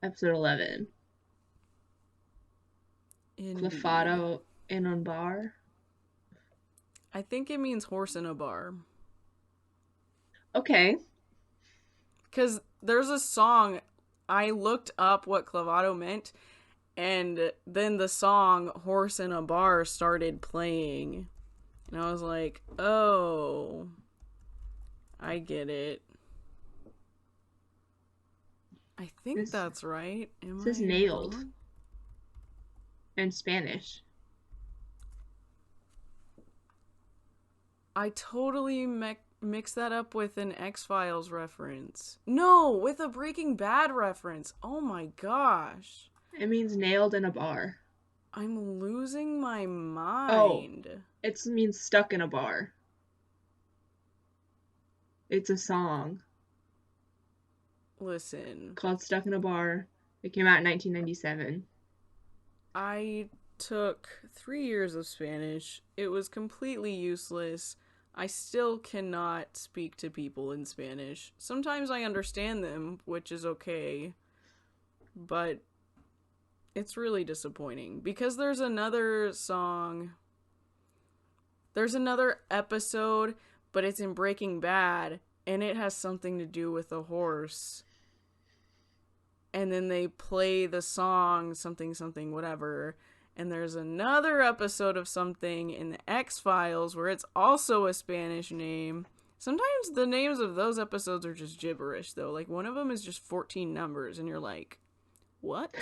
episode 11. Indeed. Clefado in a bar. I think it means horse in a bar. Okay. Because there's a song, I looked up what clavado meant, and then the song Horse in a Bar started playing. And I was like, oh, I get it. I think that's right. This is nailed. Wrong? In Spanish. I totally mixed that up with an X-Files reference. No, with a Breaking Bad reference. Oh my gosh. It means nailed in a bar. I'm losing my mind. Oh, it means stuck in a bar. It's a song. Listen. Called Stuck in a Bar. It came out in 1997. I took 3 years of Spanish. It was completely useless. I still cannot speak to people in Spanish. Sometimes I understand them, which is okay. But it's really disappointing. Because there's another song. There's another episode, but it's in Breaking Bad. And it has something to do with a horse. And then they play the song, something, something, whatever. And there's another episode of something in the X-Files where it's also a Spanish name. Sometimes the names of those episodes are just gibberish, though. Like, one of them is just 14 numbers, and you're like, what?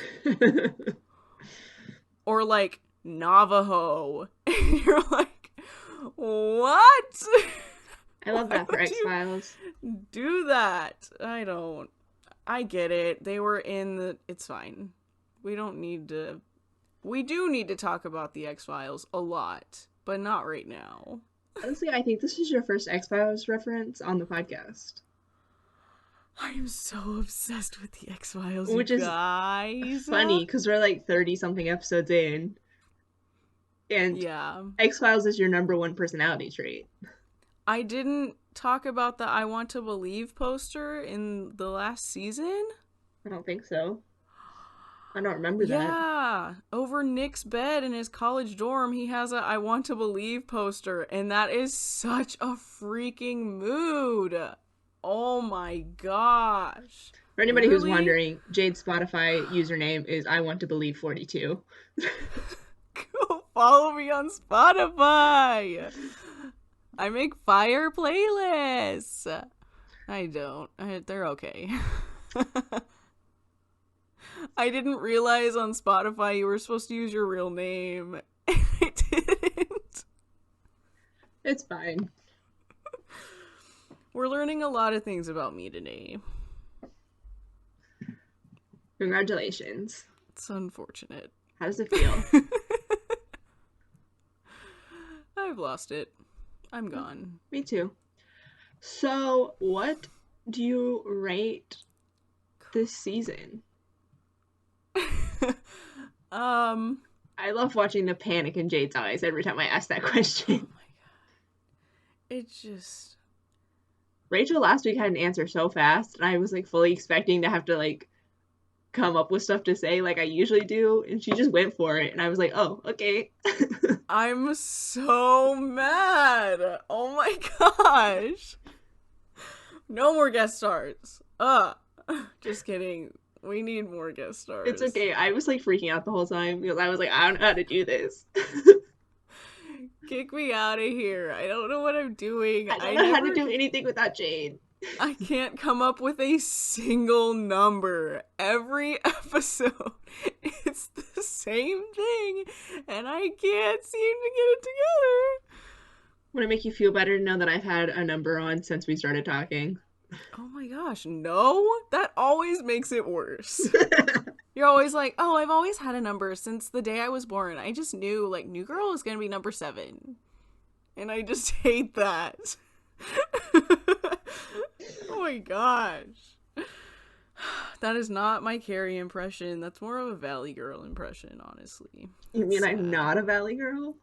Or, like, Navajo. And you're like, what? I love that for X-Files. Do that. I get it. They were in the... It's fine. We don't need to... We do need to talk about the X-Files a lot, but not right now. Honestly, I think this is your first X-Files reference on the podcast. I am so obsessed with the X-Files, Which you is guys. funny, because we're like 30-something episodes in. And yeah. X-Files is your number one personality trait. I didn't talk about the I Want to Believe poster in the last season? I don't think so. I don't remember that. Yeah. Over Nick's bed in his college dorm, he has a I Want to Believe poster, and that is such a freaking mood. Oh my gosh. For anybody who's wondering, Jade's Spotify username is I Want to Believe 42. Go follow me on Spotify. I make fire playlists. I don't. They're okay. I didn't realize on Spotify you were supposed to use your real name. And I didn't. It's fine. We're learning a lot of things about me today. Congratulations. It's unfortunate. How does it feel? I've lost it. I'm gone. Me too. So, what do you rate this season? Um, I love watching the panic in Jade's eyes every time I ask that question. it's just Rachel last week had an answer so fast, and I was like fully expecting to have to like come up with stuff to say like I usually do, and she just went for it, and I was like, oh, okay. I'm so mad. Oh my gosh. No more guest stars. Just kidding. We need more guest stars. It's okay. I was like freaking out the whole time because I was like, I don't know how to do this. Kick me out of here. I don't know what I'm doing. I don't know how to do anything without Jade. I can't come up with a single number. Every episode, it's the same thing, and I can't seem to get it together. Would it make you feel better to know that I've had a number on since we started talking? Oh my gosh, no? That always makes it worse. You're always like, oh, I've always had a number since the day I was born. I just knew, like, New Girl is gonna be number 7. And I just hate that. Oh my gosh. That is not my Cari impression. That's more of a Valley Girl impression, honestly. You mean Sad. I'm not a Valley Girl?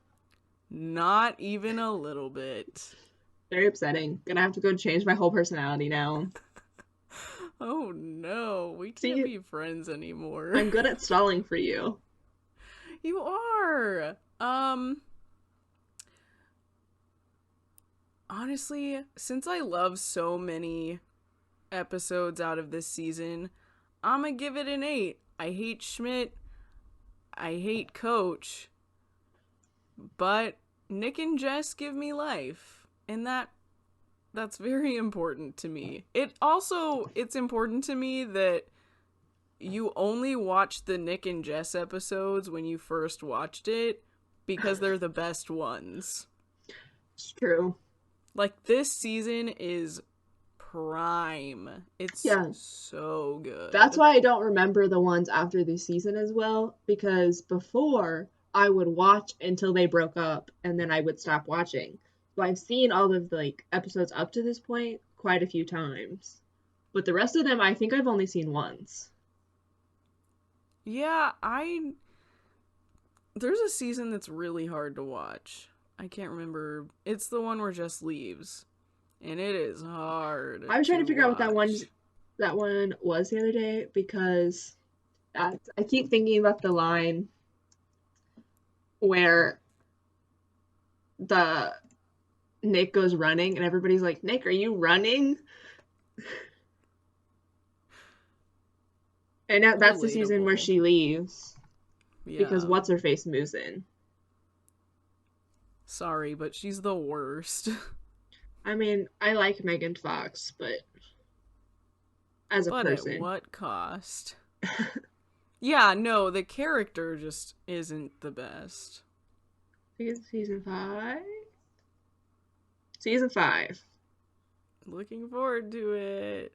Not even a little bit. Very upsetting. Gonna have to go change my whole personality now. Oh no, we can't be friends anymore. I'm good at stalling for you. You are. Honestly, since I love so many episodes out of this season, I'm gonna give it an 8. I hate Schmidt. I hate Coach. But Nick and Jess give me life. And that's very important to me. It's important to me that you only watch the Nick and Jess episodes when you first watched it because they're the best ones. It's true. Like, this season is prime. It's so good. That's why I don't remember the ones after this season as well, because before I would watch until they broke up and then I would stop watching. So I've seen all of the like episodes up to this point quite a few times. But the rest of them I think I've only seen once. Yeah, there's a season that's really hard to watch. I can't remember. It's the one where Jess leaves. And it is hard. I was trying to figure out what that one was the other day because I keep thinking about the line where Nick goes running and everybody's like, Nick, are you running? And that's the season where she leaves. Yeah. Because what's-her-face moves in. Sorry, but she's the worst. I mean, I like Megan Fox, but as a person. At what cost? Yeah, no, the character just isn't the best. I think it's season 5? Season 5. Looking forward to it.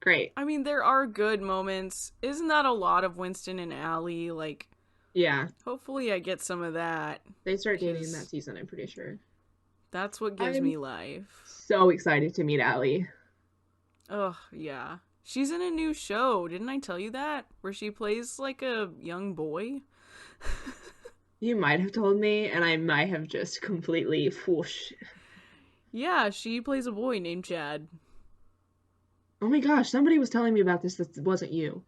Great. I mean, there are good moments. Isn't that a lot of Winston and Allie? Like, yeah. Hopefully I get some of that. They start dating in that season, I'm pretty sure. That's what gives me life. So excited to meet Allie. Oh, yeah. She's in a new show. Didn't I tell you that? Where she plays like a young boy. You might have told me, and I might have just completely whoosh. Yeah, she plays a boy named Chad. Oh my gosh, somebody was telling me about this that wasn't you.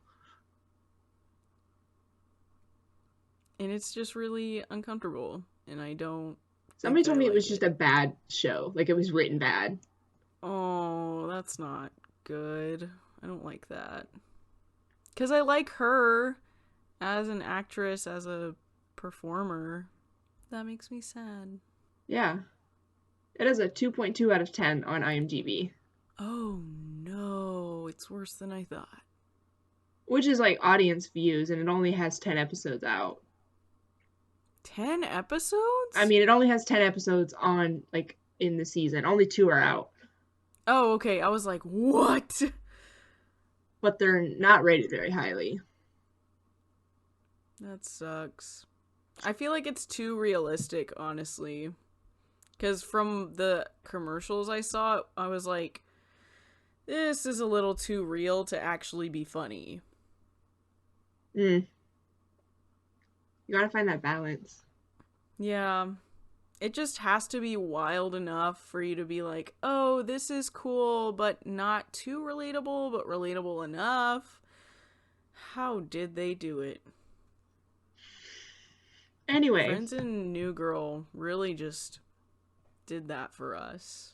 And it's just really uncomfortable, and I don't... Somebody told me it was just a bad show. Like, it was written bad. Oh, that's not good. I don't like that. Because I like her as an actress, as a performer. That makes me sad. Yeah. It has a 2.2 out of 10 on IMDb. Oh, no. It's worse than I thought. Which is, like, audience views, and it only has 10 episodes out. 10 episodes? I mean, it only has 10 episodes on, like, in the season. Only 2 are out. Oh, okay. I was like, what? But they're not rated very highly. That sucks. I feel like it's too realistic, honestly. Because from the commercials I saw, I was like, this is a little too real to actually be funny. Mm. You gotta find that balance. Yeah. It just has to be wild enough for you to be like, oh, this is cool, but not too relatable, but relatable enough. How did they do it? Anyway, Friends and New Girl really just did that for us.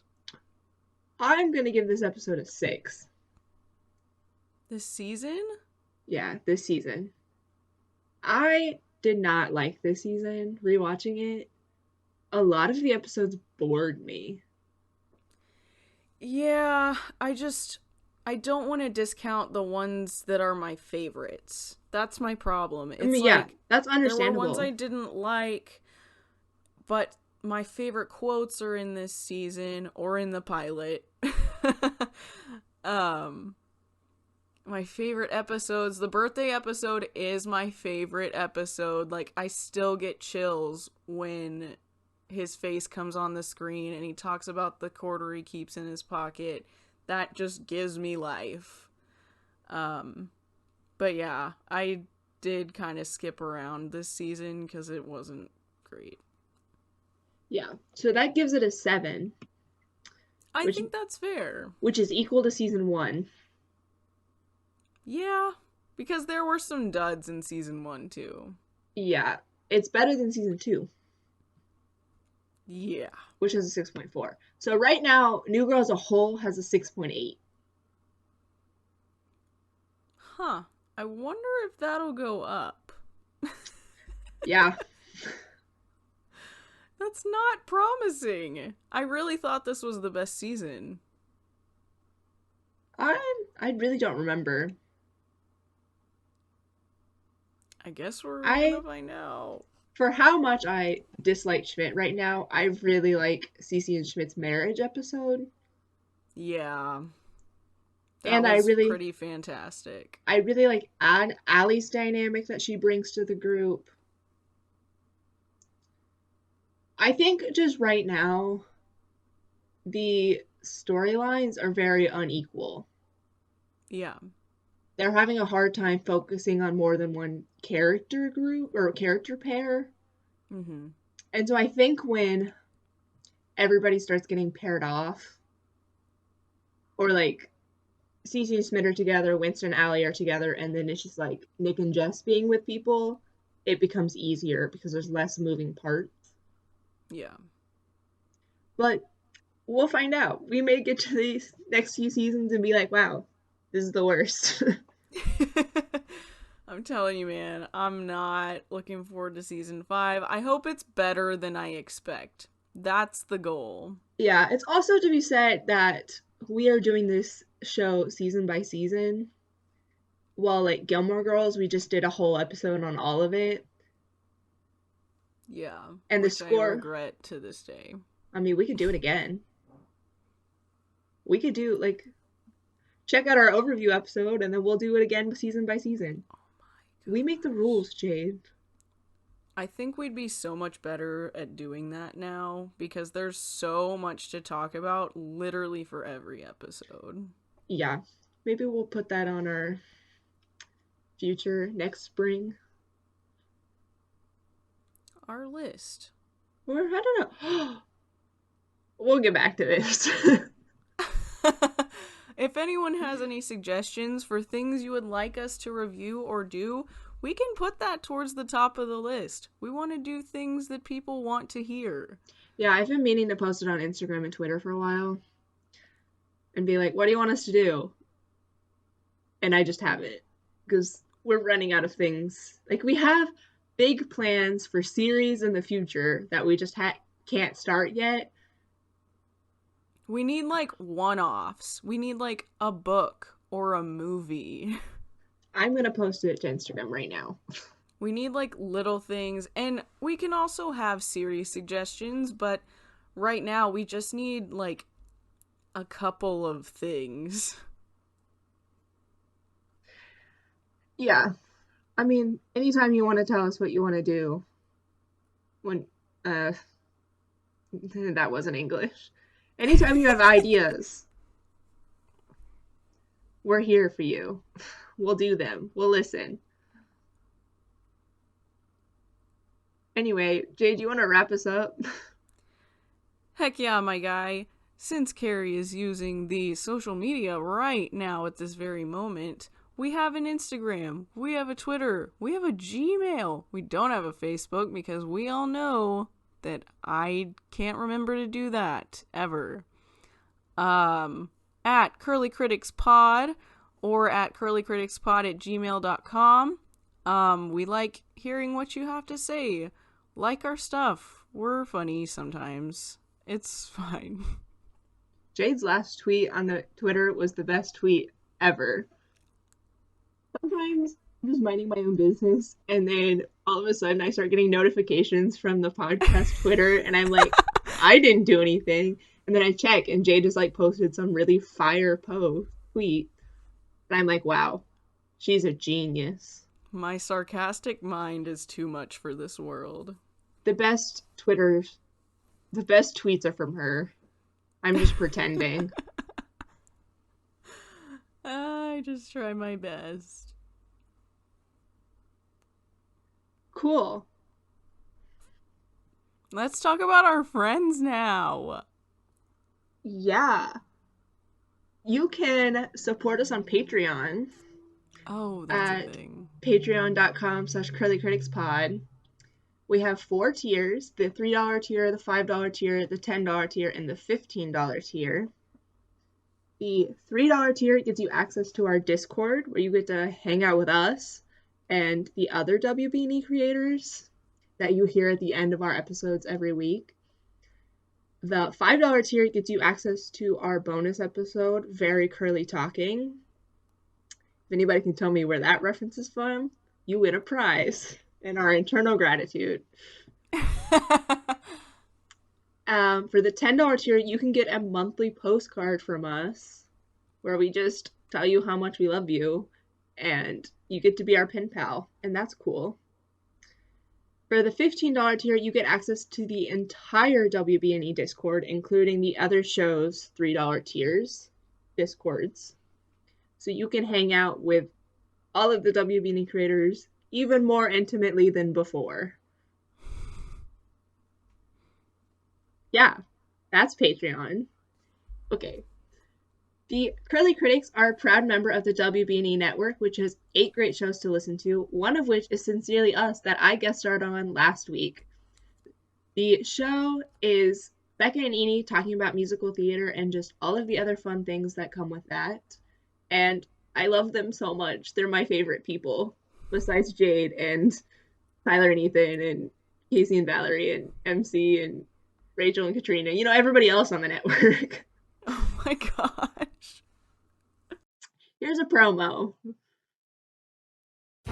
I'm gonna give this episode a 6. This season? Yeah, this season. I did not like this season. Rewatching it, a lot of the episodes bored me. Yeah, I don't want to discount the ones that are my favorites. That's my problem. I It's mean, yeah, like that's there were ones understandable. I didn't like, but my favorite quotes are in this season or in the pilot. um my favorite episodes, the birthday episode is my favorite episode. Like I still get chills when his face comes on the screen and he talks about the quarter he keeps in his pocket. That just gives me life. But yeah, I did kind of skip around this season because it wasn't great. Yeah, so that gives it a 7, I which think that's fair. which is equal to season 1. Yeah, because there were some duds in season 1 too. Yeah, it's better than season 2, Yeah. which is a 6.4. So right now, New Girl as a whole has a 6.8. Huh. I wonder if that'll go up. Yeah. That's not promising. I really thought this was the best season. I really don't remember. I guess we're I gonna find out. For how much I dislike Schmidt right now, I really like Cece and Schmidt's marriage episode. Yeah. That And was pretty fantastic. I really like Allie's dynamic that she brings to the group. I think just right now, the storylines are very unequal. Yeah. They're having a hard time focusing on more than one character group or character pair. Mm-hmm. And so I think when everybody starts getting paired off, or like Cece and Schmidt are together, Winston and Allie are together, and then it's just like Nick and Jess being with people, it becomes easier because there's less moving parts. Yeah. But we'll find out. We may get to these next few seasons and be like, wow, this is the worst. I'm telling you, man, I'm not looking forward to season 5. I hope it's better than I expect. That's the goal. Yeah, it's also to be said that we are doing this show season by season. While like Gilmore Girls, we just did a whole episode on all of it. Yeah. And the which I score, regret to this day. I mean, we could do it again. We could do like check out our overview episode and then we'll do it again season by season. Oh my God. We make the rules, Jade. I think we'd be so much better at doing that now because there's so much to talk about literally for every episode. Yeah. Maybe we'll put that on our future next spring. Our list. Or I don't know. We'll get back to this. If anyone has any suggestions for things you would like us to review or do, we can put that towards the top of the list. We want to do things that people want to hear. Yeah, I've been meaning to post it on Instagram and Twitter for a while. And be like, what do you want us to do? And I just have it. Because we're running out of things. Like, we have big plans for series in the future that we just can't start yet. We need, like, one-offs. We need, like, a book or a movie. I'm going to post it to Instagram right now. We need, like, little things. And we can also have series suggestions, but right now we just need, like, a couple of things. Yeah. I mean, anytime you want to tell us what you want to do, when, that wasn't English. Anytime you have ideas, we're here for you. We'll do them. We'll listen. Anyway, Jade, do you want to wrap us up? Heck yeah, my guy. Since Cari is using the social media right now at this very moment, we have an Instagram, we have a Twitter, we have a Gmail. We don't have a Facebook because we all know that I can't remember to do that ever. At Curly Critics Pod or at curlycriticspod@gmail.com. We like hearing what you have to say. Like our stuff. We're funny sometimes. It's fine. Jade's last tweet on the Twitter was the best tweet ever. Sometimes I'm just minding my own business, and then all of a sudden I start getting notifications from the podcast Twitter, and I'm like, I didn't do anything. And then I check, and Jade just like posted some really fire tweet. And I'm like, wow, she's a genius. My sarcastic mind is too much for this world. The best tweets are from her. I'm just pretending. I just try my best. Cool. Let's talk about our friends now. Yeah. You can support us on Patreon. Oh, that's a thing. Patreon.com/curlycriticspod. We have 4 tiers: the $3 tier, the $5 tier, the $10 tier, and the $15 tier. The $3 tier gives you access to our Discord, where you get to hang out with us and the other WB&E creators that you hear at the end of our episodes every week. The $5 tier gets you access to our bonus episode, Very Curly Talking. If anybody can tell me where that reference is from, you win a prize and our eternal gratitude. For the $10 tier, you can get a monthly postcard from us where we just tell you how much we love you, and you get to be our pen pal, and that's cool. For the $15 tier, you get access to the entire WB&E Discord, including the other show's $3 tiers Discords. So you can hang out with all of the WB&E creators even more intimately than before. Yeah, that's Patreon. Okay. The Curly Critics are a proud member of the WB&E Network, which has 8 great shows to listen to, one of which is Sincerely Us that I guest starred on last week. The show is Becca and Eni talking about musical theater and just all of the other fun things that come with that. And I love them so much. They're my favorite people, besides Jade and Tyler and Ethan and Casey and Valerie and MC and Rachel and Katrina. You know, everybody else on the network. Oh my gosh. Here's a promo.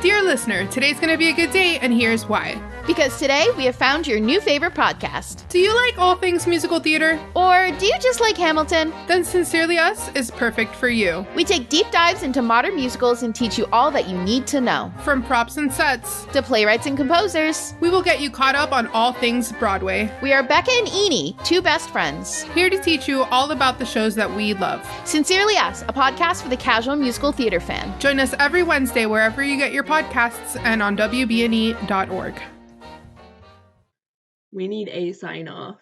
Dear listener, today's going to be a good day, and here's why. Because today we have found your new favorite podcast. Do you like all things musical theater? Or do you just like Hamilton? Then Sincerely Us is perfect for you. We take deep dives into modern musicals and teach you all that you need to know. From props and sets to playwrights and composers, we will get you caught up on all things Broadway. We are Becca and Eni, 2 best friends, here to teach you all about the shows that we love. Sincerely Us, a podcast for the casual musical theater fan. Join us every Wednesday wherever you get your podcasts and on WBNE.org. We need a sign off.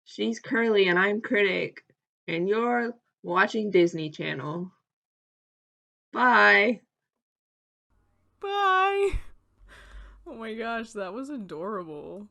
She's Curly and I'm Critic, and you're watching Disney Channel. Bye. Bye. Oh my gosh, that was adorable.